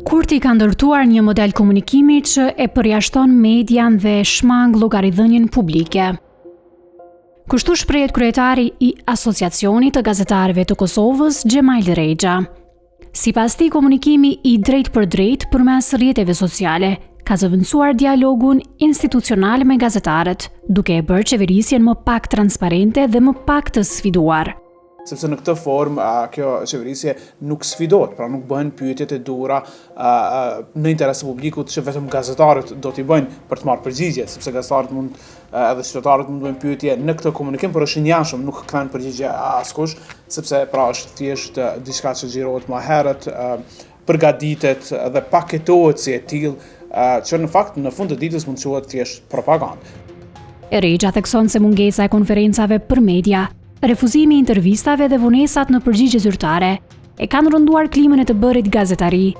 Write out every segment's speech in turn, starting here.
Kurti ka ndërtuar një model komunikimi që e përjashton median dhe shmang llogaridhënien publike. Kështu shprehet kryetari i Asociacionit të Gazetarëve të Kosovës, Xhemail Rexha. Sipas tij, komunikimi i drejtë për drejtë përmes rrjeteve sociale ka zëvendësuar dialogun institucional me gazetarët, duke e bërë qeverisjen më pak transparente dhe më pak të sfiduar. Sepse në këtë formë kjo qeverisje nuk sfidohet, pra nuk bëhen pyetjet e duhura në interes të publikut që vetëm gazetarët do t'i bëjnë për të marrë përgjigje, sepse gazetarët edhe qytetarët mund të bëjnë pyetje në këtë komunikim, por është i ngjashëm, nuk kanë përgjigje askush, sepse pra është thjesht diçka që xhirohet më herët, përgatitet dhe paketohet si e tillë, që në fakt në fund të ditës mund të quhet thjesht propagandë. Rexha thekson se mungesa e konferencave për media, refuzimi i intervistave dhe vonesat në përgjigje zyrtare e kanë rënduar klimën e të bërit gazetari,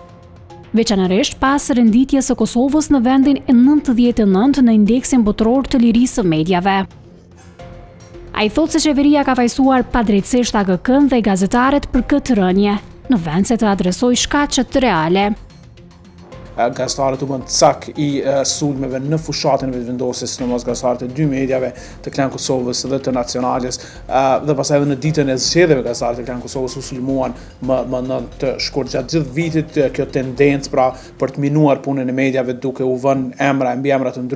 veçanërisht pas renditjes së Kosovës në vendin e 99 në indeksin botëror të lirisë së mediave. Ai thotë se qeveria ka fajsuar padrejtësisht AKK-n dhe gazetarët për këtë rënje, në vend se të adresojë shkaqet reale. Gazetarët u bën cak i sulmeve në fushatën e vetëvendosjes, sidomos gazetarët e dy mediave, të Klan Kosovës dhe të Nacionales, dhe pastaj edhe në ditën e zgjedhjeve gazetarët e Klan Kosovës u sulmuan më të shkurt gjatë gjithë vitit. Kjo tendencë pra për të minuar punën e mediave duke u vënë emra mbi emra të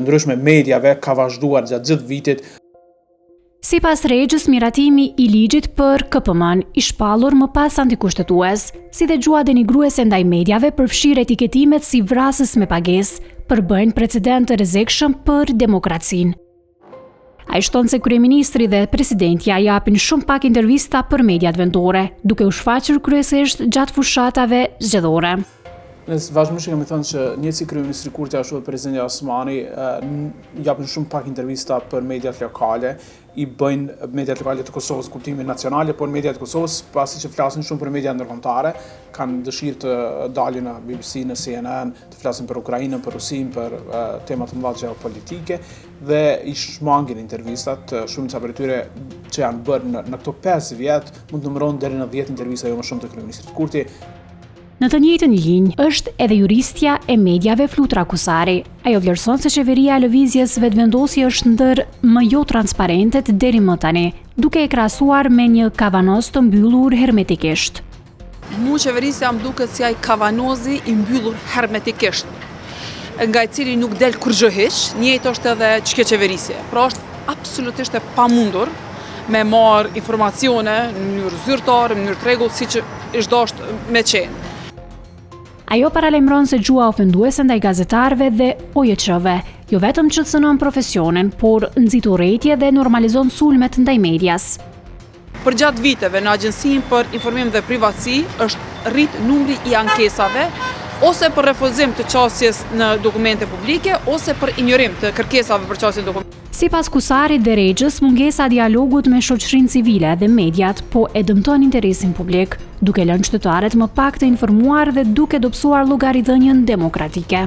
ndryshme mediave ka vazhduar gjatë gjithë vitit. Sipas Rexhës, miratimi i ligjit për KPM-n i shpallur më pas antikushtetues, si dhe gjua denigruese ndaj mediave përfshir etiketimet si vrasës me pagesë, përbëjnë precedent të rrezikshëm për demokracinë. Ai shton se kryeministri dhe presidentja japin shumë pak intervista për mediat vendore, duke u shfaqur kryesisht gjatë fushatave zgjedhore. Ne vazhdimisht kemi thënë që një si kryeministri Kurti ashtu edhe presidenti Osmani japin shumë pak intervista për mediat lokale, i bëjnë mediat lokale të Kosovës kuptimin nacionale, por mediat të Kosovës, pasi që flasin shumë për media ndërkombëtare, kanë dëshirë të dalin në BBC, në CNN, të flasin për Ukrainën, për Rusinë, për tema të mëdha gjeopolitike dhe i shmangin intervistat. Shumica prej tyre që janë bërë në këto 5 vjet mund të numërohen deri në 10 intervista jo më shumë të kryeministrit Kurti. Në të njëjtën linjë është edhe juristja e mediave Flutra Kusari. Ajo vlerëson se qeveria e lëvizjes vetëvendosje është ndër më jo transparentet deri më tani, duke e krahasuar me një kavanos të mbyllur hermetikisht. Mu qeverisja më duket si ai kavanozi i mbyllur hermetikisht, nga i cili nuk del kurrë hiç, njëjtë është edhe çka qeverisje. Pra është absolutisht e pamundur me marrë informacione në mënyrë zyrtare, në mënyrë rregull, siç është dashur me qenë. Ajo paralajmëron se gjua ofenduese ndaj gazetarëve dhe OJQ-ve, jo vetëm që cënon profesionin, por nxit urrëtie dhe normalizon sulmet ndaj medias. Për gjatë viteve në Agjencinë për Informim dhe Privatësi është rrit numri i ankesave, ose për refuzim të qasjes në dokumente publike, ose për ignorim të kërkesave për qasje në dokumente. Sipas Kusarit dhe Rexhës, mungesa e dialogut me shoqërinë civile dhe mediat po e dëmton interesin publik, duke lënë qytetarët më pak të informuar dhe duke dobësuar llogaridhënien demokratike.